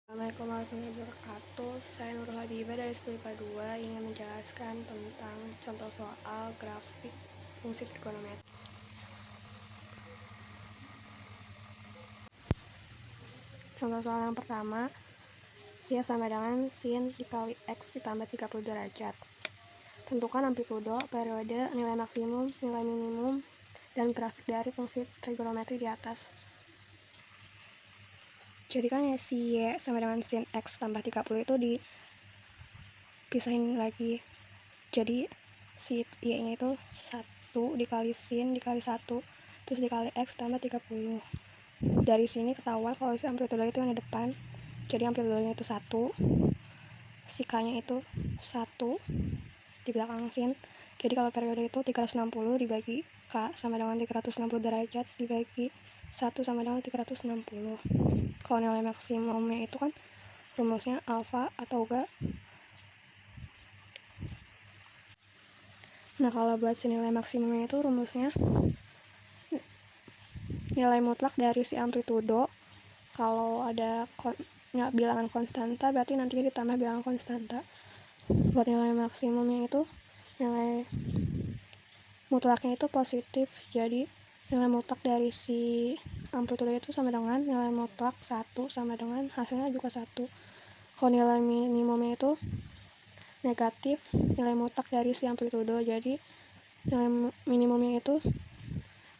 Assalamualaikum warahmatullahi wabarakatuh. Saya Nurul Habibah dari 10 IPA 2 ingin menjelaskan tentang contoh soal grafik fungsi trigonometri. Contoh soal yang pertama, Y sama dengan sin dikali X ditambah 30 derajat. Tentukan amplitudo, periode, nilai maksimum, nilai minimum, dan grafik dari fungsi trigonometri di atas. Jadi kan ya si Y sama dengan sin X tambah 30 itu dipisahin lagi. Jadi si Y nya itu 1 dikali sin dikali 1 terus dikali X tambah 30. Dari sini ketahuan kalau si amplitudo itu yang di depan, jadi amplitudonya itu 1, si K nya itu 1 di belakang sin. Jadi kalau periode itu 360 dibagi K sama dengan 360 derajat dibagi 1 sama dengan 360. Kalau nilai maksimumnya itu kan rumusnya alfa atau enggak. Nah, kalau buat si nilai maksimumnya itu rumusnya nilai mutlak dari si amplitudo. Kalau ada bilangan konstanta berarti nantinya ditambah bilangan konstanta. Buat nilai maksimumnya itu nilai mutlaknya itu positif, jadi nilai mutlak dari si amplitudo itu sama dengan nilai mutlak 1 sama dengan hasilnya juga 1. Kalau nilai minimumnya itu negatif, nilai mutlak dari si amplitudo, jadi nilai minimumnya itu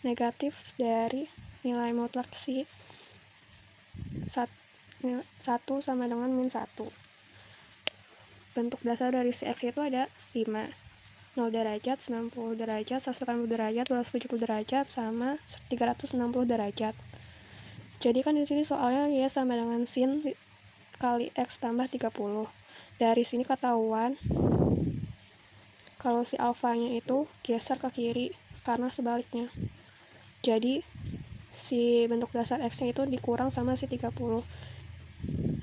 negatif dari nilai mutlak si 1 sama dengan min 1. Bentuk dasar dari si X itu ada 5. 0 derajat, 90 derajat, 180 derajat, 270 derajat, sama 360 derajat. Jadi kan di sini soalnya Y sama dengan sin kali X tambah 30. Dari sini ketahuan kalau si alfanya itu geser ke kiri karena sebaliknya. Jadi si bentuk dasar X-nya itu dikurang sama si 30.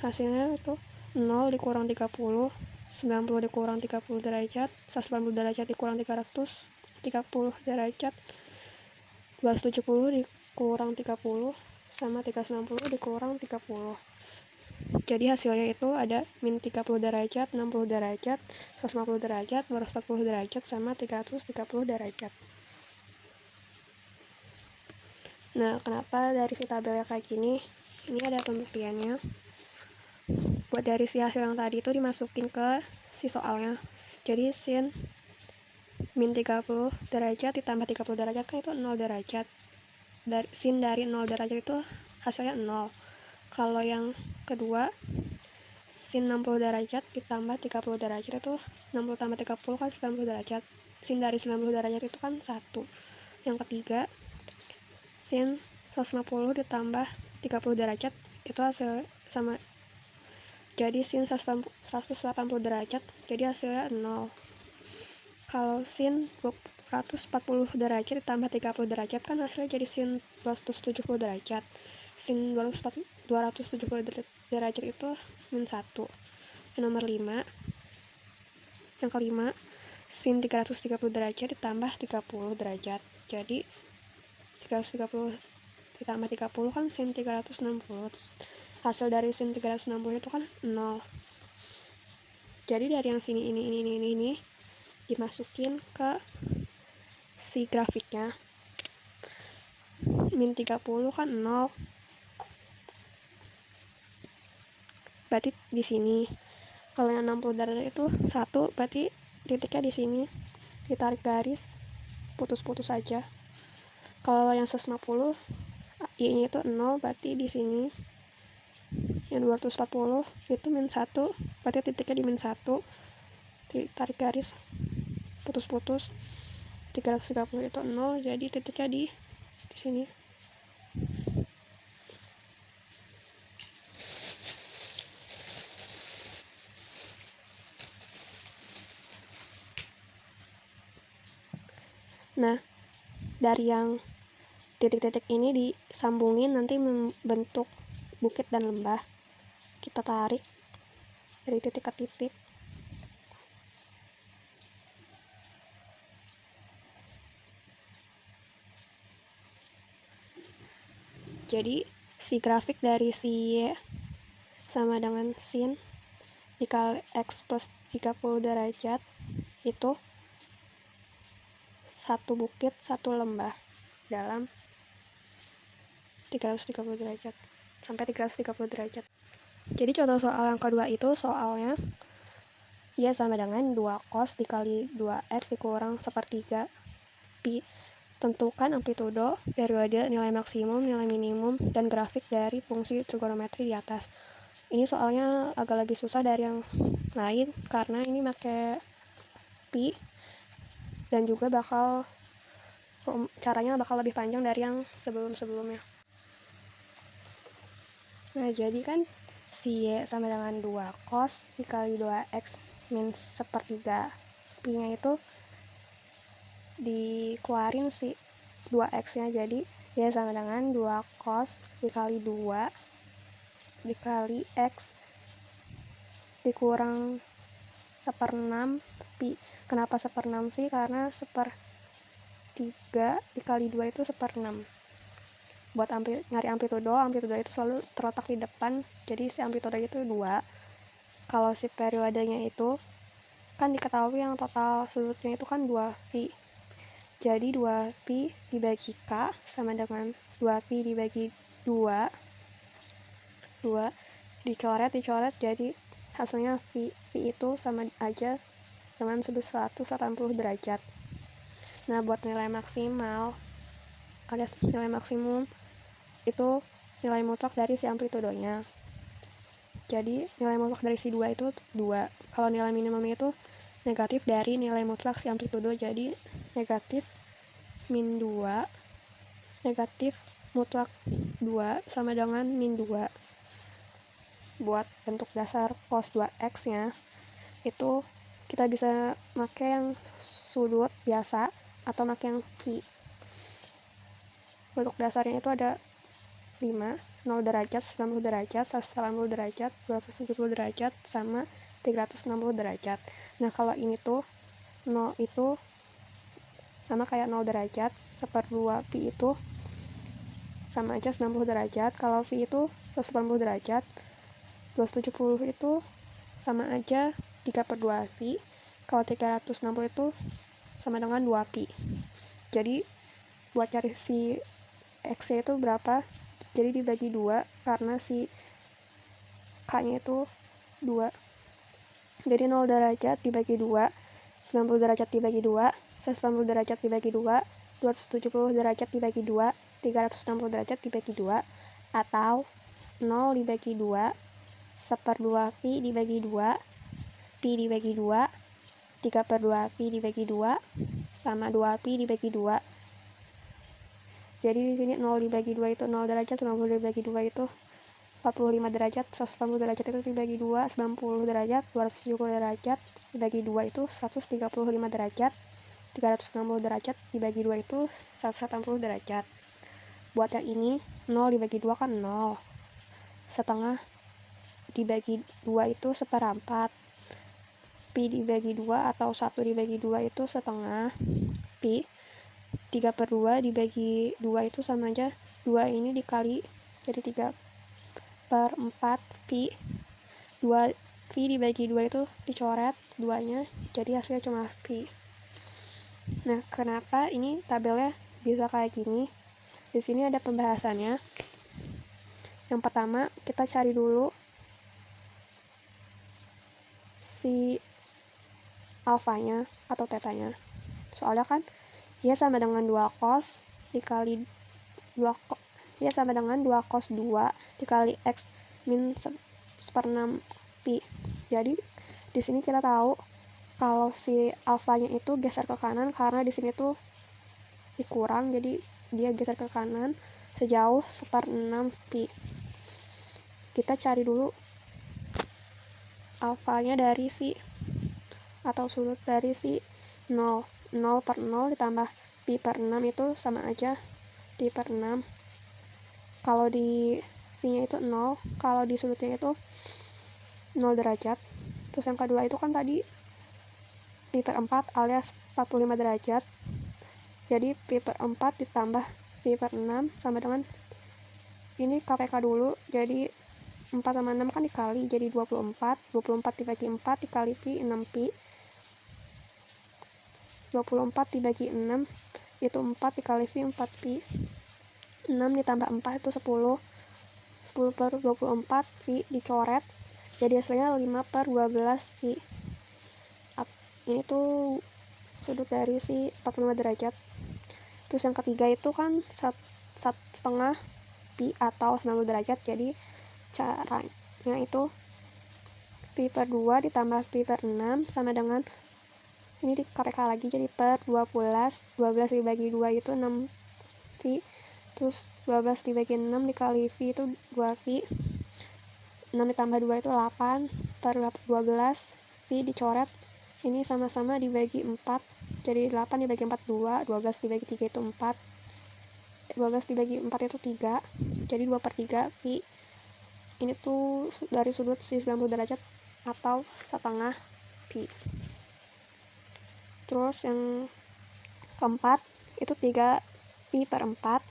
Hasilnya itu 0 dikurang 30, 90 dikurang 30 derajat, 180 derajat dikurang 330 derajat, 270 dikurang 30, sama 360 dikurang 30. Jadi hasilnya itu ada min 30 derajat, 60 derajat, 150 derajat, 240 derajat, sama 330 derajat. Nah, kenapa dari si tabelnya kayak gini? Ini ada pembuktiannya. Buat dari si hasil yang tadi itu dimasukin ke si soalnya. Jadi sin min 30 derajat ditambah 30 derajat kan itu 0 derajat. Sin dari 0 derajat itu hasilnya 0. Kalau yang kedua, sin 60 derajat ditambah 30 derajat itu 60 tambah 30 kan 90 derajat. Sin dari 90 derajat itu kan 1. Yang ketiga, sin 150 ditambah 30 derajat itu hasil sama. Jadi sin 180 derajat, jadi hasilnya 0. Kalau sin 240 derajat ditambah 30 derajat kan hasilnya jadi sin 270 derajat. Sin 270 derajat itu min 1. Yang nomor 5. Yang kelima, sin 330 derajat ditambah 30 derajat. Jadi 330 ditambah 30 kan sin 360. Hasil dari sin 360 itu kan 0. Jadi dari yang sini ini dimasukin ke si grafiknya. Min 30 kan 0. Berarti di sini. Kalau yang 60 derajat itu 1, berarti titiknya di sini. Ditarik garis, putus-putus aja. Kalau yang 150 Y-nya itu 0, berarti di sini. Yang 240 itu min 1, berarti titiknya di min 1. Ditarik garis, putus-putus. 330 itu 0, jadi titiknya di sini. Nah, dari yang titik-titik ini disambungin nanti membentuk bukit dan lembah. Kita tarik dari titik ke titik. Jadi si grafik dari si Y sama dengan sin dikali X plus 30 derajat itu satu bukit satu lembah dalam 330 derajat sampai 330 derajat. Jadi contoh soal yang kedua itu soalnya ya sama dengan 2 cos dikali 2x dikurang sepertiga pi. Tentukan amplitudo, periode, nilai maksimum, nilai minimum, dan grafik dari fungsi trigonometri di atas. Ini soalnya agak lebih susah dari yang lain karena ini pakai pi dan juga caranya bakal lebih panjang dari yang sebelum-sebelumnya. Nah, jadi kan si Y sama dengan 2 cos dikali 2x min sepertiga pi-nya itu dikeluarin si 2x-nya, jadi Y sama dengan 2 cos dikali 2 dikali X dikurang 1/6 pi. Kenapa 1/6 pi? Karena 1/3 dikali 2 itu 1/6. Buat nyari amplitudo itu selalu terletak di depan, jadi si amplitudo itu 2. Kalau si periodenya itu kan diketahui yang total sudutnya itu kan 2 pi. Jadi 2 pi dibagi K sama dengan 2 pi dibagi 2 dicoret jadi hasilnya V itu sama aja dengan sudut 180 derajat. Nah, buat nilai maksimal alias nilai maksimum itu nilai mutlak dari si amplitudonya. Jadi nilai mutlak dari si 2 itu 2. Kalau nilai minimumnya itu negatif dari nilai mutlak si amplitudo, jadi negatif min 2 negatif mutlak 2 sama dengan min 2. Buat bentuk dasar cos 2x nya itu kita bisa pakai yang sudut biasa atau pakai yang pi. Bentuk dasarnya itu ada 5, 0 derajat, 90 derajat, 180 derajat, 270 derajat, sama 360 derajat. Nah, kalau ini tuh 0 itu sama kayak 0 derajat, 1/2 pi itu sama aja 90 derajat. Kalau V itu 180 derajat, 270 itu sama aja 3/2 pi. Kalau 360 itu sama dengan 2 pi. Jadi buat cari si X itu berapa, jadi dibagi 2 karena si K nya itu 2. Jadi 0 derajat dibagi 2, 90 derajat dibagi 2, 180 derajat dibagi 2, 270 derajat dibagi 2, 360 derajat dibagi 2, atau 0 dibagi 2, 1/2 pi dibagi 2, pi dibagi 2, 3/2 pi dibagi 2, sama 2 pi dibagi 2. Jadi di sini 0 dibagi 2 itu 0 derajat, 90 dibagi 2 itu 45 derajat, 180 derajat itu dibagi 2, 90 derajat, 270 derajat dibagi 2 itu 135 derajat, 360 derajat dibagi 2 itu 180 derajat. Buat yang ini 0 dibagi 2 kan 0, setengah dibagi 2 itu 1/4, pi dibagi 2 atau 1 dibagi 2 itu setengah pi, 3/2 dibagi 2 itu sama aja 2 ini dikali jadi 3/4 pi. 2 pi dibagi 2 itu dicoret 2 nya, jadi hasilnya cuma pi. Nah, kenapa ini tabelnya bisa kayak gini? Di sini ada pembahasannya. Yang pertama, kita cari dulu si alfanya atau tetanya. Soalnya kan ya sama dengan 2 cos dikali 2 ya sama dengan 2 cos 2 dikali X min 1/6 pi. Jadi di sini kita tahu kalau si alfanya itu geser ke kanan karena di sini tuh dikurang, jadi dia geser ke kanan sejauh 1/6 pi. Kita cari dulu alfanya dari si atau sudut dari si 0. 0/0 ditambah pi/6 itu sama aja pi/6. Kalau di pi-nya itu 0, kalau di sudutnya itu 0 derajat. Terus yang kedua itu kan tadi pi/4 alias 45 derajat. Jadi pi/4 ditambah pi/6 sama dengan ini KPK dulu, jadi 4 sama 6 kan dikali jadi 24 dibagi 4 dikali pi 6pi, 24 dibagi 6 itu 4 dikali pi 4pi, 6 ditambah 4 itu 10 per 24 pi dicoret jadi hasilnya 5 per 12 pi. Ini tuh sudut dari si 45 derajat. Terus yang ketiga itu kan 1/2 pi atau 90 derajat, jadi caranya itu pi per 2 ditambah pi per 6 sama dengan ini di KPK lagi jadi per 12 dibagi 2 itu 6 pi, terus 12 dibagi 6 dikali pi itu 2 pi, 6 ditambah 2 itu 8 per 12 pi dicoret ini sama-sama dibagi 4 jadi 8 dibagi 4 2, 12 dibagi 3 itu 4, 12 dibagi 4 itu 3 jadi 2 per 3 pi. Ini tuh dari sudut si 90 derajat atau 1/2 pi. Terus yang keempat itu 3 pi per 4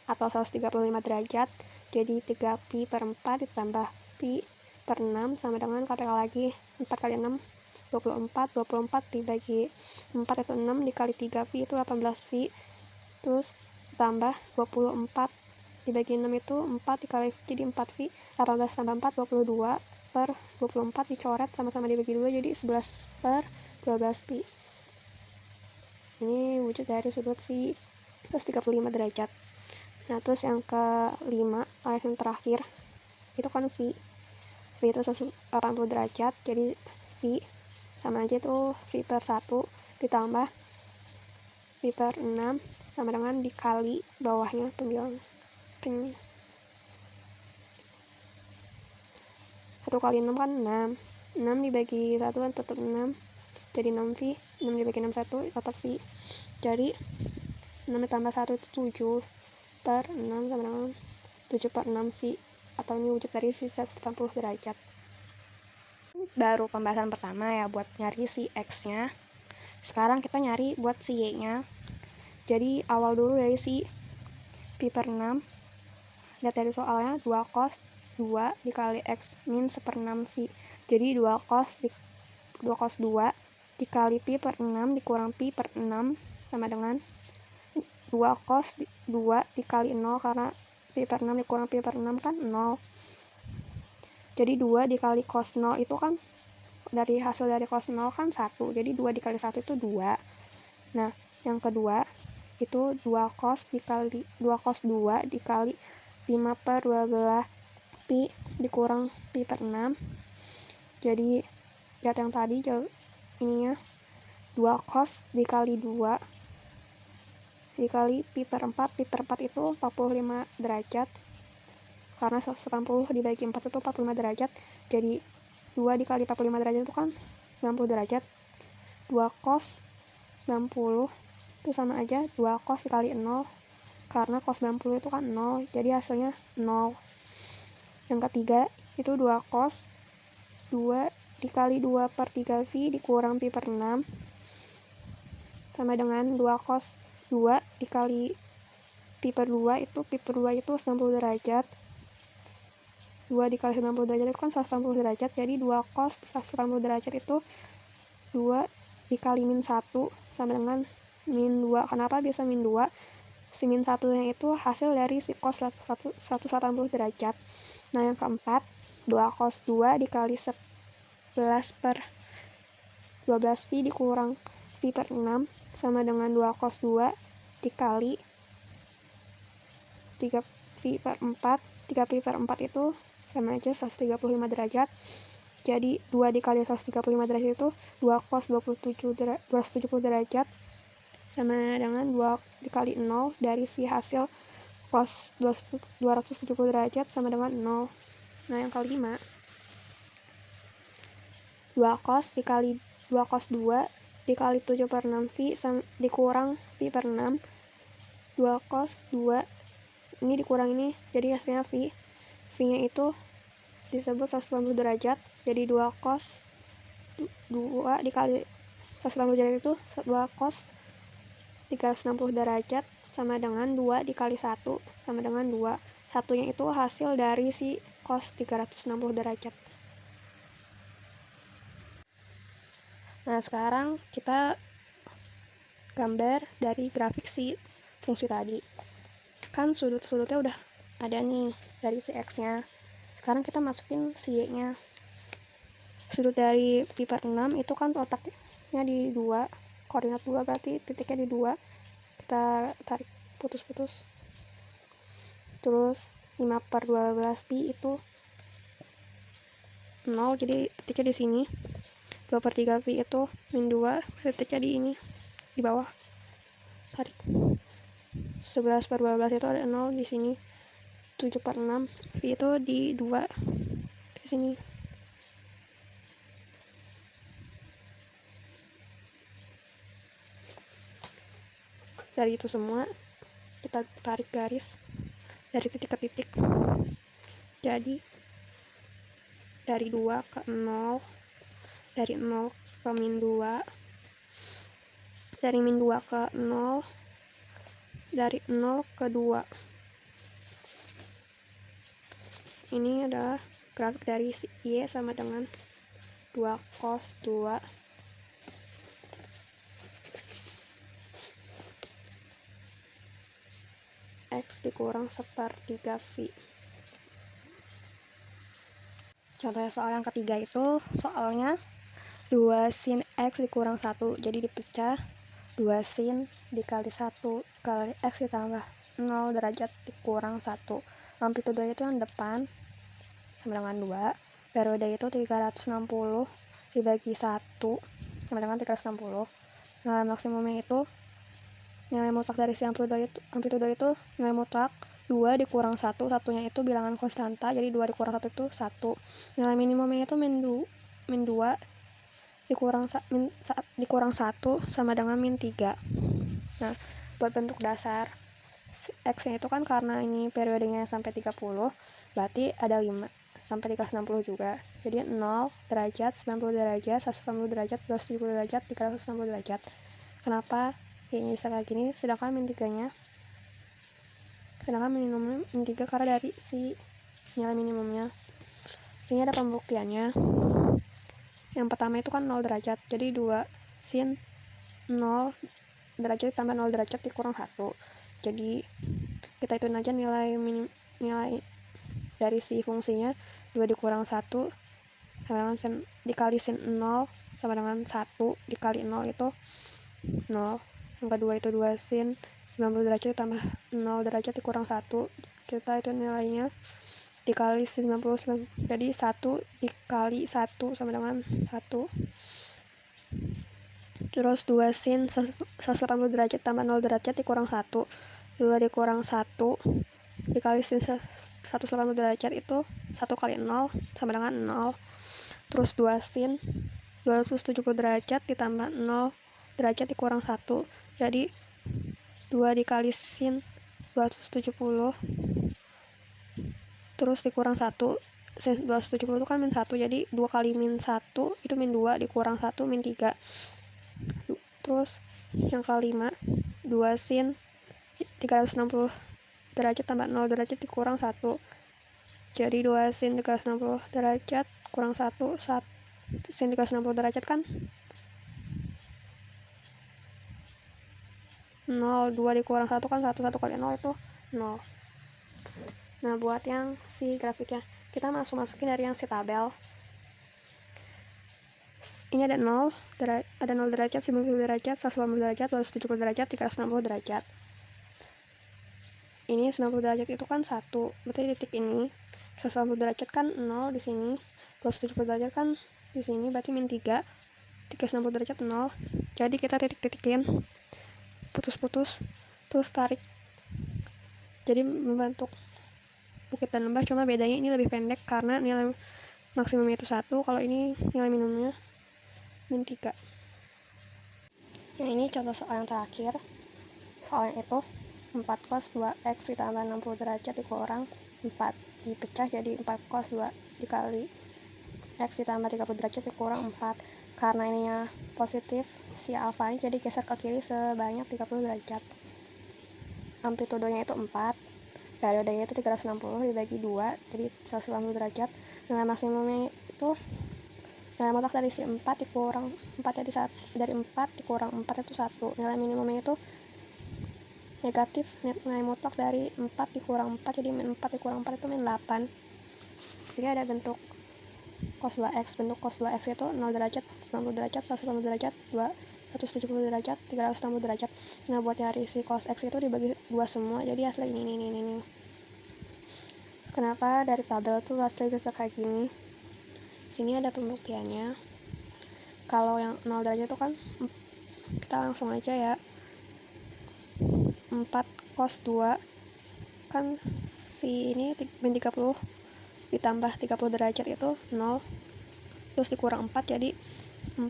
atau 135 derajat jadi 3 pi per 4 ditambah pi per 6 sama dengan KPK lagi 4 kali 6 24 dibagi 4 itu 6 dikali 3 pi itu 18 pi, terus tambah 24 dibagi 6 itu 4 dikali jadi 4 pi, 18 tambah 4 22 per 24 dicoret sama-sama dibagi 2 jadi 11 per 12 pi. Ini wujud dari sudut si 135 derajat. Nah terus yang kelima alias yang terakhir itu kan V itu 180 derajat jadi V sama aja tuh V per 1 ditambah V per 6 sama dengan dikali bawahnya pembilang 1 kali 6 kan 6 dibagi 1 kan tetap 6 jadi 6 V, 6 dibagi 6 1 tetap V jadi 6 ditambah 1 itu 7 per 6 sama dengan 7 per 6 V atau ini wujud dari sisa 180 derajat. Baru pembahasan pertama ya buat nyari si X nya. Sekarang kita nyari buat si Y nya. Jadi awal dulu dari si pi per 6. Lihat dari soalnya 2 cos 2 dikali X min 1/6 V. Jadi 2 cos 2 dikali pi per 6 dikurang pi per 6 sama dengan 2 cos 2 dikali 0 karena pi per 6 dikurang pi per 6 kan 0. Jadi 2 dikali cos 0 itu kan dari hasil dari cos 0 kan 1. Jadi 2 dikali 1 itu 2. Nah, yang kedua itu 2 cos 2 dikali 5 per 12 pi dikurang pi per 6. Jadi lihat yang tadi ininya 2 cos dikali 2 dikali pi per 4 itu 45 derajat karena 180 dibagi 4 itu 45 derajat jadi 2 dikali 45 derajat itu kan 90 derajat 2 cos 90 itu sama aja 2 cos dikali 0 karena cos 90 itu kan 0 jadi hasilnya 0. Yang ketiga itu 2 cos 2 dikali 2 per 3 V dikurang pi per 6 sama dengan 2 cos 2 dikali pi per 2 itu 90 derajat 2 dikali 90 derajat itu kan 180 derajat jadi 2 cos 180 derajat itu 2 dikali min 1 sama dengan min 2. Kenapa bisa min 2? Si min 1 nya itu hasil dari si cos 180 derajat. Nah yang keempat 2 cos 2 dikali 11 per 12 pi dikurang pi per 6 sama dengan 2 cos 2 dikali 3 pi per 4 3 pi per 4 itu sama aja 135 derajat jadi 2 dikali 135 derajat itu 2 cos 270 derajat sama dengan 2 dikali 0 dari si hasil cos 270 derajat sama dengan 0. Nah yang kelima 2 cos dikali 2 cos 2 dikali 7 per 6 V dikurang pi per 6 2 cos 2 ini dikurang ini jadi hasilnya V nya itu disebut 180 derajat jadi 2 cos 2 dikali 180 derajat itu 2 cos 360 derajat sama dengan 2 dikali 1 sama dengan 2 satunya itu hasil dari si cos 360 derajat. Nah, sekarang kita gambar dari grafik si fungsi tadi. Kan sudut-sudutnya udah ada nih dari si x-nya. Sekarang kita masukin si y-nya. Sudut dari pi per 6 itu kan letaknya di 2, koordinat 2, berarti titiknya di 2. Kita tarik putus-putus. Terus 5 per 12 pi itu 0, jadi titiknya di sini. 2 per 3 pi itu min 2, titiknya di ini, di bawah. Tarik. 11 per 12 itu ada 0 di sini. 7 per 6 pi itu di 2, di sini. Dari itu semua kita tarik garis dari titik ke titik. Jadi dari 2 ke 0, dari 0 ke min 2, dari min 2 ke 0, dari 0 ke 2. Ini adalah grafik dari y sama dengan 2 cos 2 x dikurang sepertiga v. Contohnya soal yang ketiga itu soalnya 2 sin x dikurang 1, jadi dipecah 2 sin dikali 1 kali x ditambah 0 derajat dikurang 1. Amplitudo itu yang depan sama dengan 2, periode itu 360 dibagi 1 sama dengan 360. Nilai maksimumnya itu, nilai mutlak dari si amplitudo itu nilai mutlak 2 dikurang 1, satunya itu bilangan konstanta, jadi 2 dikurang 1 itu 1. Nilai minimumnya itu min 2 dikurang 1 sama dengan min 3. Nah, buat bentuk dasar x-nya itu kan karena ini periodenya sampai 30, berarti ada 5 sampai 360 juga. Jadi 0 derajat, 90 derajat, 180 derajat, 270 derajat, 360 derajat. Kenapa y-nya bisa kayak gini? Sedangkan minimumnya min 3 karena dari si nilai minimumnya. Sini ada pembuktiannya. Yang pertama itu kan 0 derajat. Jadi 2 sin 0 derajat tambah 0 derajat dikurang 1. Jadi kita hitungin aja nilai dari si fungsinya. 2 dikurang 1 sama dengan dikali sin 0 sama dengan 1 dikali 0 itu 0. Yang kedua itu 2 sin 90 derajat tambah 0 derajat dikurang 1. Kita itu nilainya dikali sin 90, jadi 1 dikali 1 sama dengan 1. Terus 2 sin 180 derajat tambah 0 derajat dikurang 1. 2 dikurang 1 dikali sin 180 derajat itu 1 kali 0 sama dengan 0. Terus 2 sin 270 derajat ditambah 0 derajat dikurang 1. Jadi 2 dikali sin 270 terus dikurang 1. Sin 270 itu kan min 1, jadi 2 kali min 1 itu min 2 dikurang 1 min 3. Terus yang kelima 2 sin 360 derajat tambah 0 derajat dikurang 1. Jadi 2 sin 360 derajat kurang 1, sin 360 derajat kan 0, 2 dikurang 1 kan 1 kali 0 itu 0. Nah, buat yang si grafiknya, kita masukin dari yang si tabel. Ini ada 0 derajat, 90 derajat, 180 derajat, 270 derajat, 360 derajat. Ini 90 derajat itu kan 1, berarti titik ini. 180 derajat kan 0 di sini, 270 derajat kan di sini, berarti min 3. 360 derajat 0. Jadi kita titik-titikin, putus-putus, terus tarik. Jadi membentuk bukit dan lembah, cuma bedanya ini lebih pendek karena nilai maksimumnya itu 1, kalau ini nilai minimumnya min 3. Nah, ini contoh soal yang terakhir. Soalnya itu 4 cos 2x ditambah 60 derajat dikurang 4, dipecah jadi 4 cos 2 dikali x ditambah 30 derajat dikurang 4. Karena ininya positif, si alfanya jadi geser ke kiri sebanyak 30 derajat. Amplitudonya itu 4, periodenya itu 360 dibagi 2 jadi 180 derajat. Nilai maksimumnya itu nilai mutlak dari si 4 dikurang 4 dari 4 dikurang 4 itu 1. Nilai minimumnya itu negatif, nilai mutlak dari 4 dikurang 4 jadi min 4 dikurang 4 itu min 8. Di sini ada bentuk cos 2x. Bentuk cos 2x itu 0 derajat, 90 derajat, 180 derajat, 170 derajat, 360 derajat. Nah, buat nyari si cos x itu dibagi 2 semua, jadi hasilnya ini. Kenapa dari tabel tuh hasilnya bisa kayak gini? Sini ada pembuktiannya. Kalau yang 0 derajat itu kan kita langsung aja ya. 4 cos 2 kan si ini min 30 ditambah 30 derajat itu 0, terus dikurang 4 jadi 4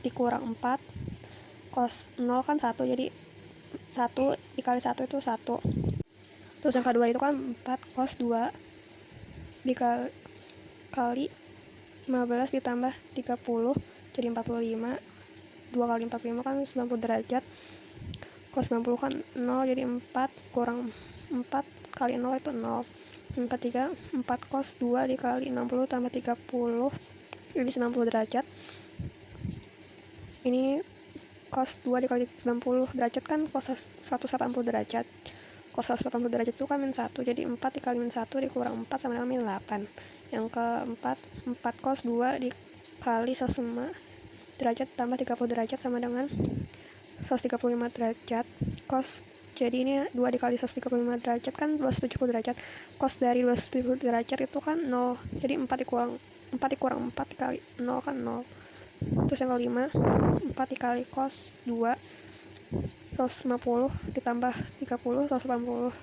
dikurang 4 cos 0 kan 1 jadi 1 dikali 1 itu 1. Terus yang kedua itu kan 4 cos 2 dikali 15 ditambah 30 jadi 45. 2 kali 45 kan 90 derajat. Cos 90 kan 0 jadi 4 kurang 4 kali 0 itu 0. 4 cos 2 dikali 60 tambah 30 jadi 90 derajat. Ini cos 2 dikali 90 derajat kan cos 180 derajat. Cos 180 derajat itu kan min 1 jadi 4 dikali min 1 dikurang 4 sama dengan min 8. Yang keempat 4 cos 2 dikali 105 derajat tambah 30 derajat sama dengan 135 derajat. Cos jadi ini 2 dikali 135 derajat kan 270 derajat. Cos dari 270 derajat itu kan 0 jadi 4 dikurang 4 dikali 0 kan 0. Terus yang kelima 4 dikali cos 2 150 ditambah 30 180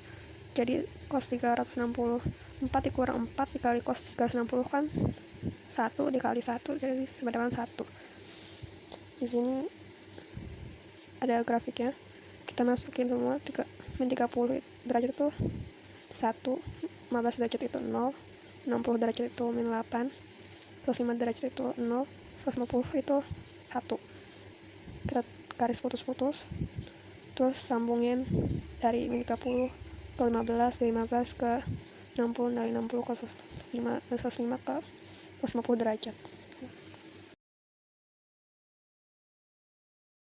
jadi cos 360. 4 dikurang 4 dikali cos 360 kan 1 dikali 1 jadi sama dengan 1. Di sini ada grafiknya, kita masukin semua. Min 30 derajat itu 1, 15 derajat itu 0, 60 derajat itu min 8, 105 derajat itu 0, 150 itu 1. Kita garis putus-putus, terus sambungin dari min 30 ke 15, dari 15 ke 60, dari 60 ke 105 ke 150 derajat.